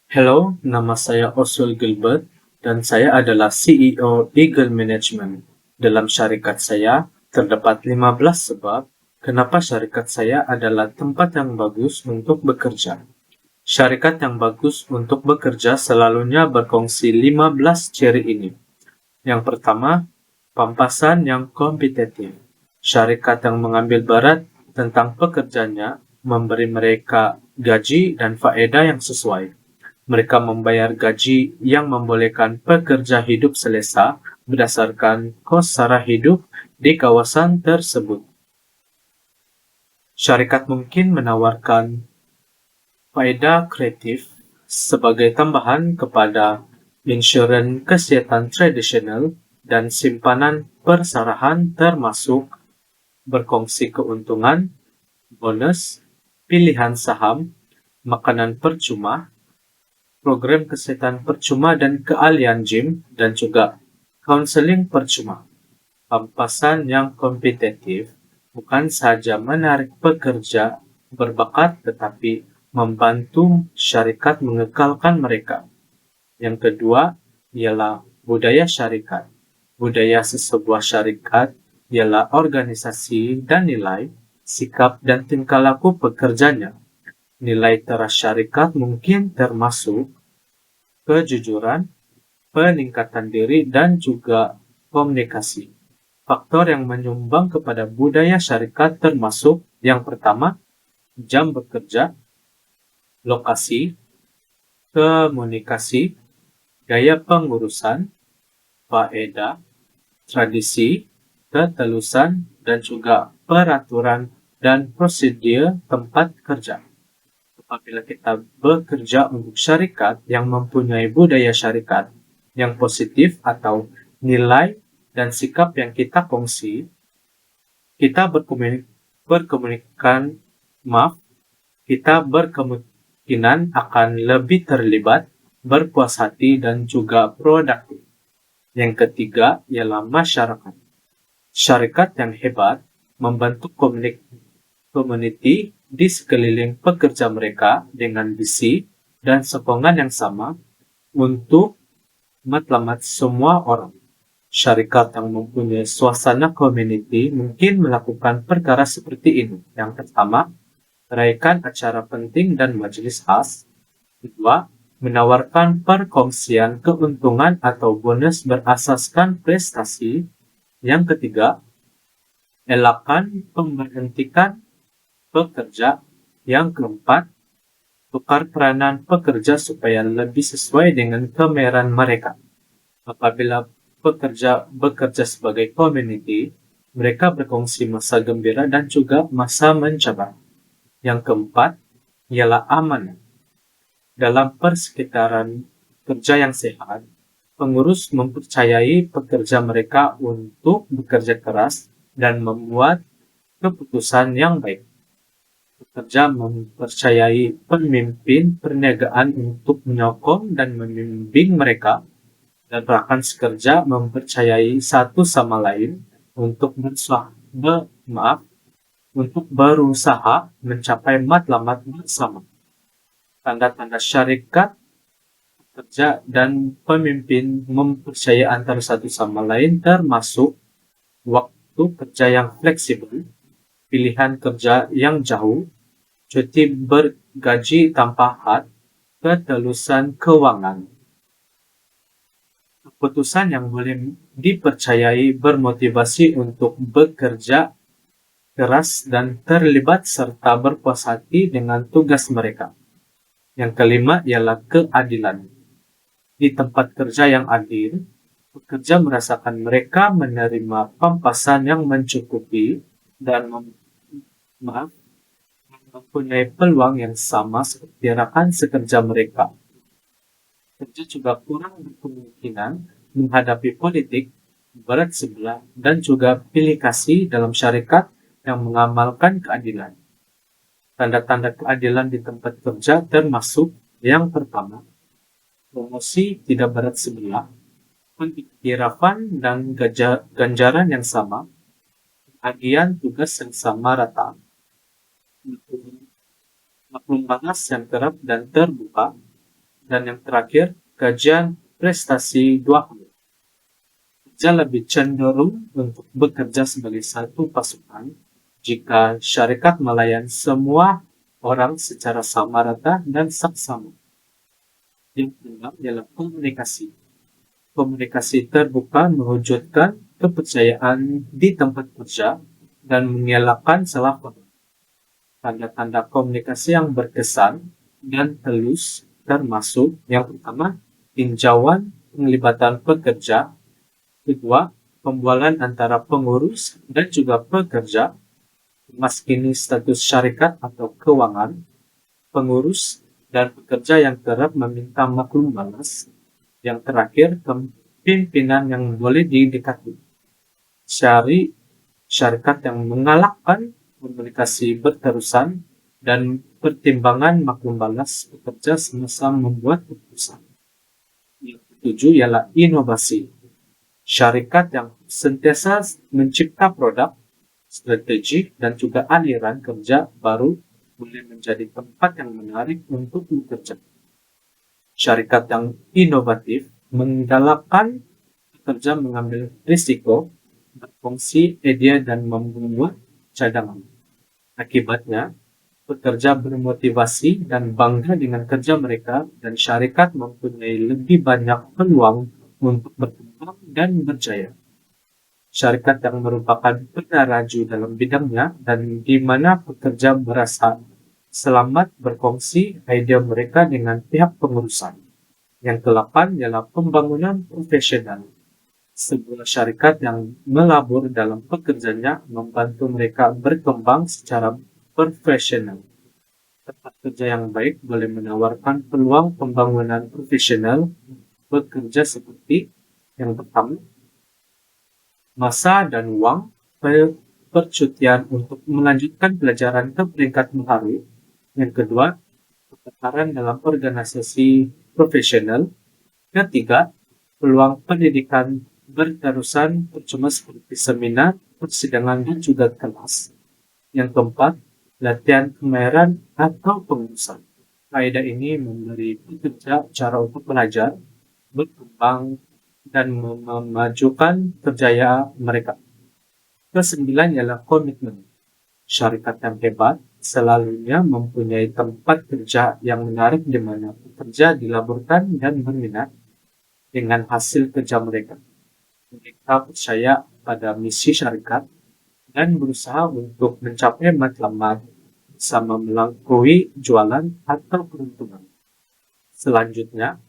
Hello, nama saya Oswald Gilbert dan saya adalah CEO Eagle Management. Dalam syarikat saya, terdapat 15 sebab kenapa syarikat saya adalah tempat yang bagus untuk bekerja. Syarikat yang bagus untuk bekerja selalunya berkongsi 15 ciri ini. Yang pertama, pampasan yang kompetitif. Syarikat yang mengambil berat tentang pekerjanya memberi mereka gaji dan faedah yang sesuai. Mereka membayar gaji yang membolehkan pekerja hidup selesa berdasarkan kos sara hidup di kawasan tersebut. Syarikat mungkin menawarkan faedah kreatif sebagai tambahan kepada insuran kesehatan tradisional dan simpanan persarahan termasuk berkongsi keuntungan, bonus, pilihan saham, makanan percuma, program kesehatan percuma dan keahlian gym, dan juga konseling percuma. Pampasan yang kompetitif bukan sahaja menarik pekerja berbakat tetapi membantu syarikat mengekalkan mereka. Yang kedua ialah budaya syarikat. Budaya sesebuah syarikat ialah organisasi dan nilai, sikap dan tingkah laku pekerjanya. Nilai teras syarikat mungkin termasuk kejujuran, peningkatan diri, dan juga komunikasi. Faktor yang menyumbang kepada budaya syarikat termasuk yang pertama, jam bekerja, lokasi, komunikasi, gaya pengurusan, faedah, tradisi, ketelusan, dan juga peraturan dan prosedur tempat kerja. Apabila kita bekerja untuk syarikat yang mempunyai budaya syarikat yang positif atau nilai dan sikap yang kita kongsi, kita kita berkemungkinan akan lebih terlibat, berpuas hati, dan juga produktif. Yang ketiga ialah masyarakat. Syarikat yang hebat membentuk community di sekeliling pekerja mereka dengan visi dan sokongan yang sama untuk matlamat semua orang. Syarikat yang mempunyai suasana community mungkin melakukan perkara seperti ini. Yang pertama, raikan acara penting dan majelis khas. Kedua, menawarkan perkongsian keuntungan atau bonus berasaskan prestasi. Yang ketiga, elakkan pemberhentikan pekerja. Yang keempat, tukar peranan pekerja supaya lebih sesuai dengan kemerahan mereka. Apabila pekerja bekerja sebagai community, mereka berkongsi masa gembira dan juga masa mencabar. Yang keempat ialah aman. Dalam persekitaran kerja yang sehat, pengurus mempercayai pekerja mereka untuk bekerja keras dan membuat keputusan yang baik. Pekerja mempercayai pemimpin perniagaan untuk menyokong dan membimbing mereka, dan rekan sekerja mempercayai satu sama lain untuk berusaha mencapai matlamat bersama. Tanda-tanda syarikat, pekerja, dan pemimpin mempercayai antara satu sama lain termasuk waktu kerja yang fleksibel, pilihan kerja yang jauh, cuti bergaji tanpa had, ketelusan keuangan. Keputusan yang boleh dipercayai bermotivasi untuk bekerja keras dan terlibat serta berpuas hati dengan tugas mereka. Yang kelima ialah keadilan. Di tempat kerja yang adil, pekerja merasakan mereka menerima pampasan yang mencukupi dan mempunyai peluang yang sama seperti rekan sekerja mereka. Pekerja juga kurang berkemungkinan menghadapi politik, berat sebelah, dan juga pilih kasih dalam syarikat yang mengamalkan keadilan. Tanda-tanda keadilan di tempat kerja termasuk yang pertama, promosi tidak berat sebelah, pengiktirafan dan ganjaran yang sama, bagian tugas yang sama rata, maklum panas yang kerap dan terbuka, Dan yang terakhir, kajian prestasi 20. Kerja lebih cenderung untuk bekerja sebagai satu pasukan jika syarikat melayani semua orang secara sama rata dan saksama. Yang keenam ialah komunikasi. Komunikasi terbuka mewujudkan kepercayaan di tempat kerja dan mengelakkan salah paham. Tanda-tanda komunikasi yang berkesan dan halus termasuk yang pertama, tinjauan penglibatan pekerja, kedua, pembualan antara pengurus dan juga pekerja, memaskini status syarikat atau keuangan, pengurus dan pekerja yang kerap meminta maklum balas, yang terakhir, pimpinan yang boleh didekati. Syarikat yang mengalahkan komunikasi berterusan dan pertimbangan maklum balas pekerja semasa membuat keputusan. Yang ketujuh ialah inovasi. Syarikat yang sentiasa mencipta produk, strategi, dan juga aliran kerja baru boleh menjadi tempat yang menarik untuk bekerja. Syarikat yang inovatif menggalakkan pekerja mengambil risiko, berfungsi ide dan membuat cadangan. Akibatnya, pekerja bermotivasi dan bangga dengan kerja mereka dan syarikat mempunyai lebih banyak peluang untuk berkembang dan berjaya. Syarikat yang merupakan penaraju dalam bidangnya dan di mana pekerja merasa selamat berfungsi ide mereka dengan pihak pengurusan. Yang ke-8 ialah pembangunan profesional. Sebuah syarikat yang melabur dalam pekerjaannya membantu mereka berkembang secara profesional. Tempat kerja yang baik boleh menawarkan peluang pembangunan profesional bekerja seperti yang pertama, masa dan uang percutian untuk melanjutkan pelajaran ke peringkat baru. Yang kedua, pertukaran dalam organisasi profesional. Ketiga, peluang pendidikan berterusan percuma seperti seminar, persidangan, dan juga kelas. Yang keempat, latihan kemahiran atau pengurusan. Kaidah ini memberi pekerja cara untuk belajar, berkembang, dan memajukan kerjaya mereka. Kesembilan ialah komitmen. Syarikat yang hebat selalunya mempunyai tempat kerja yang menarik di mana pekerja dilaburkan dan berminat dengan hasil kerja mereka. Mereka percaya pada misi syarikat dan berusaha untuk mencapai matlamat sama melalui jualan atau peruntungan. Selanjutnya,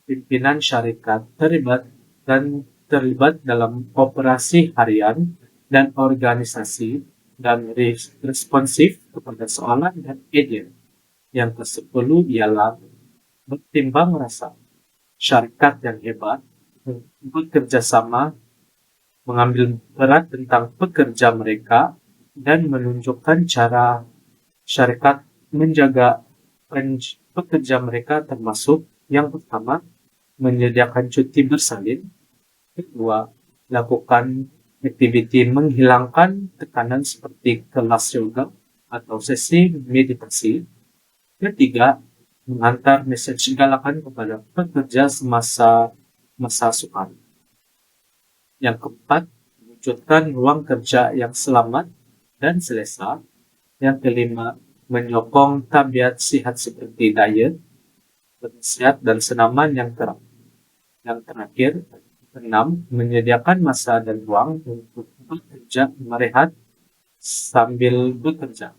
pimpinan syarikat terlibat dalam operasi harian dan organisasi dan responsif kepada soalan dan ide. Yang ke-10 ialah bertimbang rasa. Syarikat yang hebat bekerja sama, mengambil berat tentang pekerja mereka, dan menunjukkan cara syarikat menjaga pekerja mereka termasuk yang pertama, menyediakan cuti bersalin, kedua, lakukan aktiviti menghilangkan tekanan seperti kelas yoga atau sesi meditasi, ketiga, mengantar message galakan kepada pekerja semasa masa sukar. Yang keempat, mewujudkan ruang kerja yang selamat dan selesa. Yang kelima, menyokong tabiat sehat seperti diet, bersehat dan senaman yang terang. Yang terakhir, keenam, menyediakan masa dan ruang untuk bekerja merehat sambil bekerja.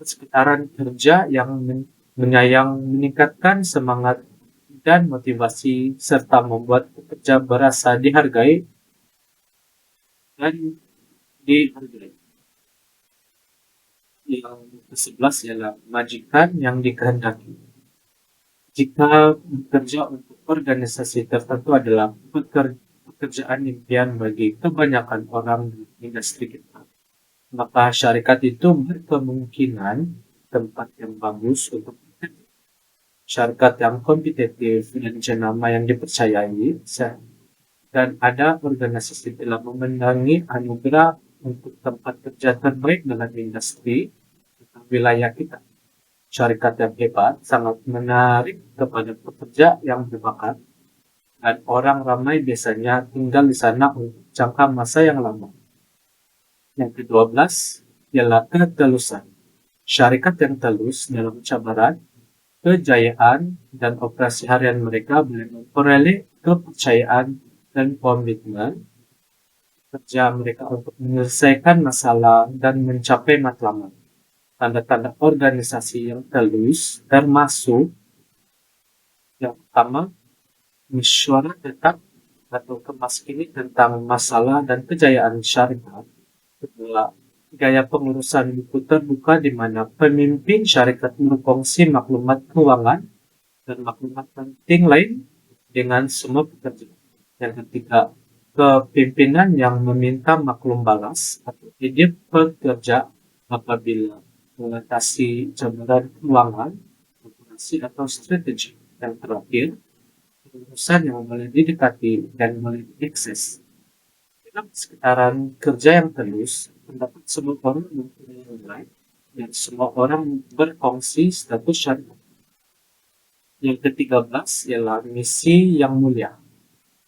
Sekitaran kerja yang meningkatkan semangat dan motivasi serta membuat pekerja merasa dihargai dan dihargai. Yang ke-11 ialah majikan yang dikehendaki. Jika bekerja untuk organisasi tertentu adalah pekerjaan impian bagi kebanyakan orang di industri kita, maka syarikat itu berkemungkinan tempat yang bagus untuk bekerja. Syarikat yang kompetitif dan jenama yang dipercayai, dan ada organisasi telah memenangi anugerah untuk tempat kerja terbaik dalam industri wilayah kita. Syarikat yang hebat sangat menarik kepada pekerja yang berbakat, dan orang ramai biasanya tinggal di sana untuk jangka masa yang lama. Yang ke-12 ialah ketelusan. Syarikat yang telus dalam cabaran, kejayaan, dan operasi harian mereka boleh memperoleh kepercayaan dan komitmen kerja mereka untuk menyelesaikan masalah dan mencapai matlamat. Tanda-tanda organisasi yang telus termasuk yang pertama, mesyuarat tetap atau kemas kini tentang masalah dan kejayaan syarikat. Kedua, gaya pengurusan buku terbuka di mana pemimpin syarikat berkongsi maklumat keuangan dan maklumat penting lain dengan semua pekerja. Yang ketiga, kepemimpinan yang meminta maklum balas atau ide pekerja apabila mengatasi cabaran keuangan, operasi atau strategi. Yang terakhir, pengurusan yang boleh didekati dan boleh diakses. Dalam sekitaran kerja yang telus, pendapat semua orang mempunyai nilai dan semua orang berkongsi status syarikat. Yang ke-13 ialah misi yang mulia.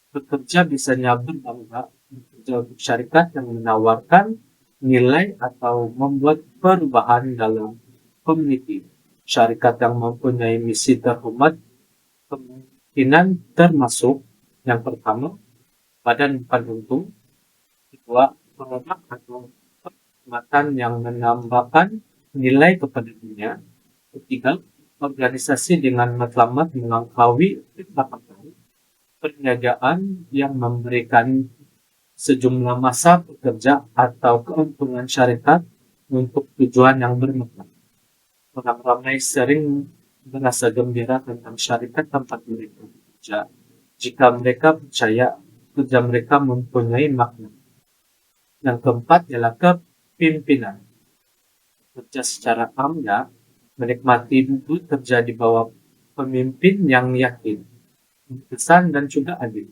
Pekerja biasanya berbangga bekerja untuk syarikat yang menawarkan nilai atau membuat perubahan dalam komuniti. Syarikat yang mempunyai misi terhormat kemungkinan termasuk yang pertama, badan bukan untung. Kedua, produk atau perkhidmatan yang menambahkan nilai kepada dunia. Ketiga, organisasi dengan matlamat melampaui pendapatan. Perniagaan yang memberikan sejumlah masa pekerja atau keuntungan syarikat untuk tujuan yang bermakna. Orang ramai sering merasa gembira tentang syarikat tempat mereka bekerja jika mereka percaya kerja mereka mempunyai makna. Yang keempat ialah kepimpinan. Bekerja secara amanah, menikmati bekerja di bawah pemimpin yang yakin, berkesan dan juga adil.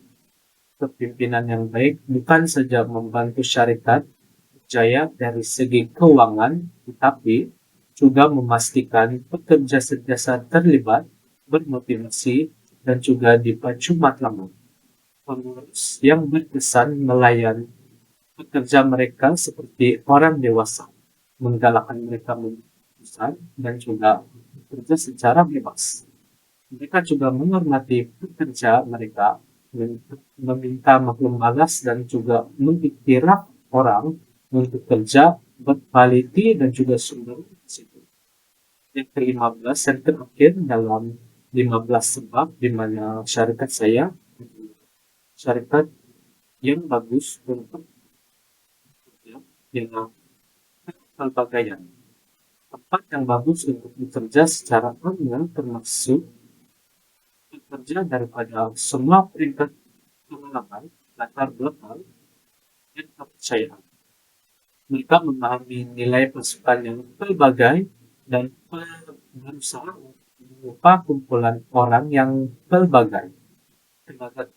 Kepimpinan yang baik bukan saja membantu syarikat berjaya dari segi keuangan, tetapi juga memastikan pekerja sentiasa terlibat, bermotivasi, dan juga dipacu matlamat. Pengurus yang berkesan melayani pekerja mereka seperti orang dewasa, menggalakkan mereka memutuskan dan juga bekerja secara bebas. Mereka juga menghormati pekerja mereka, meminta maklum balas dan juga mengiktiraf orang untuk kerja berkualiti dan juga sumber situ. Yang ke-15 yang terakhir dalam 15 sebab di mana syarikat saya syarikat yang bagus untuk dengan pelbagaian. Tempat yang bagus untuk bekerja secara aman termasuk bekerja daripada semua peringkat pengalaman, latar belakang, dan kepercayaan. Mereka memahami nilai pasukan yang pelbagai dan berusaha mengubah kumpulan orang yang pelbagai. Tenaga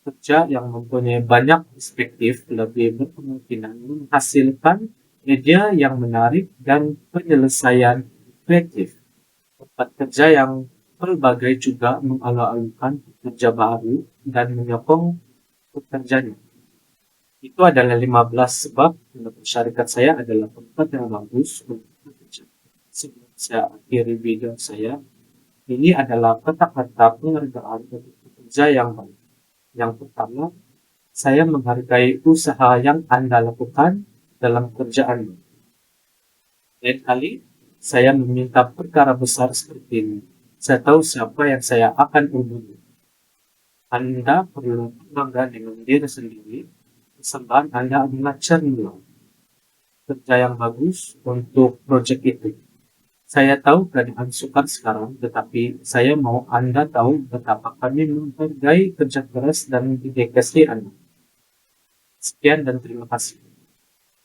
kerja yang mempunyai banyak perspektif lebih berkemungkinan menghasilkan ide yang menarik dan penyelesaian kreatif. Tempat kerja yang pelbagai juga mengalu-alukan pekerja baru dan menyokong pekerjanya. Itu adalah 15 sebab menurut syarikat saya adalah tempat yang bagus untuk bekerja. Sebelum saya akhiri video saya, ini adalah kata-kata penghargaan untuk pekerja yang baik. Yang pertama, saya menghargai usaha yang Anda lakukan dalam kerjaanmu. Lain kali, saya meminta perkara besar seperti ini. Saya tahu siapa yang saya akan hubungi. Anda perlu bangga dengan diri sendiri. Persembahan Anda adalah cerminan kerja yang bagus untuk proyek itu. Saya tahu keadaan sukar sekarang, tetapi saya mau Anda tahu betapa kami menghargai kerja keras dan dedikasi Anda. Sekian dan terima kasih.